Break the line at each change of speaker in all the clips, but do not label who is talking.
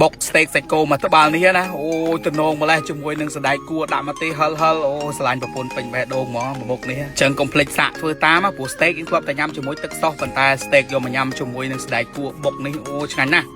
បុក steak សាច់គោមកត្បាល់នេះណាអូតំណងម្លេះជាមួយនឹងសណ្តែកគួរដាក់មកទេហិលអូស្រឡាញ់ប្រពន្ធពេញបេះដូងហ្មងមុខនេះចឹងកុំភ្លេចសាកធ្វើតាមព្រោះ steak យើងធ្លាប់តែញ៉ាំជាមួយទឹកសោះប៉ុន្តែ steak យកមកញ៉ាំជាមួយនឹងសណ្តែកគួរបុកនេះអូឆ្ងាញ់ណាស់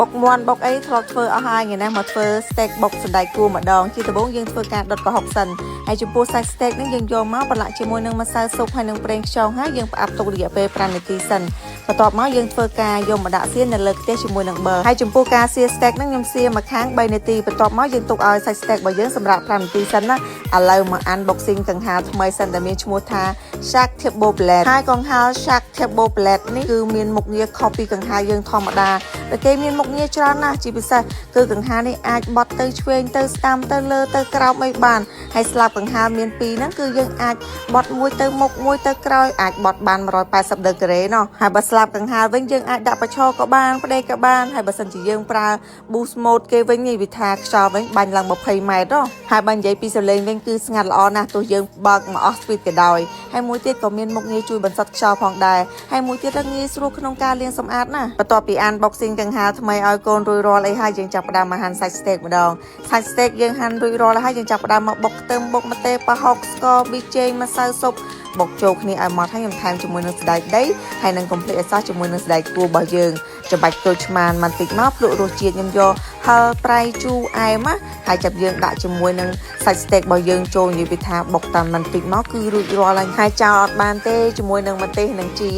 បុកមាន់បុកអីធ្លាប់ធ្វើអស់ហើយថ្ងៃនេះមកធ្វើ steak បុកសណ្តែកគួរម្ដងជាដំបូងយើងធ្វើការដុតប្រហុកសិនហើយចំពោះសាច់ steak នេះយើងយកមកប្រឡាក់ជាមួយនឹងម្សៅស៊ុបហើយនឹងប្រេងខ្យងហើយយើងផ្អាប់ទុករយៈពេល5នាទីសិនបន្ទាប់មកយើងធ្វើការយកមកដាក់សៀននៅលើខ្ទះជាមួយនឹងប៊ឺហើយចំពោះការសៀ steak ហ្នឹងខ្ញុំសៀមកខាង3នាទីបន្ទាប់មកយើងទុកឲ្យសាច់ steak របស់យើងសម្រាប់5នាទីសិនណាឥឡូវមក unboxing កង្ហារថ្មីសិនដែលមានឈ្មោះថា Shark Table Blade ហើយកង្ហារ Shark Table Blade នេះគឺមានមុខងារខុសពីកង្ហារយើងធម្មតាតែគេមានមុខងារច្រើនណាស់ជាពិសេសគឺកង្ហារនេះអាចបត់ទៅឆ្វេងទៅស្ដាំទៅលើទៅក្រោមអីបានហើយស្លាបកង្ហារមាន2ហ្នឹងគឺយើងអាចបត់មួយទៅមុខមួយទៅក្រោយអាចបត់បាន180ដឺក្រេណោះហើយបើស្លាបកង្ហារវិញយើងអាចដាក់ប្រឈរក៏បានផ្ដេកក៏បានហើយបើសិនជាយើងប្រើ boost mode គេវិញនេះវាថាខ្យល់វិញបាញ់ឡើង20ម៉ែត្រហើយបើនិយាយពីសលេងវិញគឺស្ងាត់ល្អណាស់ទោះយើងបើកមកអស់ speed ក៏ដោយហើយមួយទៀតក៏មានមុខងារជួយបន្សុទ្ធខ្យល់ផងដែរហើយមួយទៀតងាយស្រួលក្នុងការលាងសម្អាតណាបន្ទាប់ពី unboxing កង្ហារថ្មីឲ្យកូនរួចរាល់អីហើយយើងចាប់ផ្ដើមមកហាន់សាច់ steak ម្ដងសាច់ steak យើងហាន់រួចរាល់ហើយយើងចាប់ផ្ដើមមកបុកខ្ទឹមបុកម្ទេសប្រហុកស្ករប៊ីចេងម្សៅស៊ុបបុកចូលគ្នាឲ្យម៉ត់ហើយខ្ញុំថែមជាមួយនឹងសណ្តែកដីហើយនឹងកុំភ្លេចឲ្យសោះជាមួយនឹងសណ្តែកគួររបស់យើងចំបាច់ក្រូចឆ្មានបន្តិចមកភ្លក់រសជាតិខ្ញុំយកហឹរប្រៃជូរអែមហើយចាប់យើងដាក់ជាមួយនឹងសាច់ steak របស់យើងចូលនិយាយពីថាបុកតាមបន្តិចមកគឺរួចរាល់ហើយចោលអត់បានទេជាមួយនឹងម្ទេសនិងជី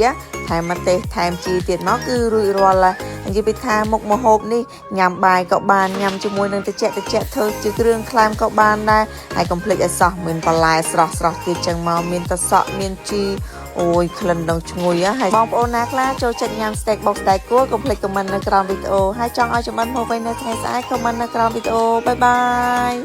ថែមម្ទេសថែមជីទៀតមកគឺរួចរាល់ហើយនិយាយពីថាមុខម្ហូបនេះញ៉ាំបាយក៏បានញ៉ាំជាមួយនឹងត្រជាក់ធ្វើជាគ្រឿងក្លែមក៏បានដែរហើយកុំភ្លេចឲ្យសោះមានបន្លែស្រស់ទៀតចឹងមកមានតសក់មានជីអូយក្លិនដល់ឈ្ងុយហើយបងប្អូនណាខ្លះចូលចិត្តញ៉ាំ steak បុកសណ្តែកគួរកុំភ្លេច comment នៅក្រោមវីដេអូហើយចង់ឲ្យចម្អិនហូបវិញនៅថ្ងៃស្អែក comment នៅក្រោមវីដេអូបាយបាយ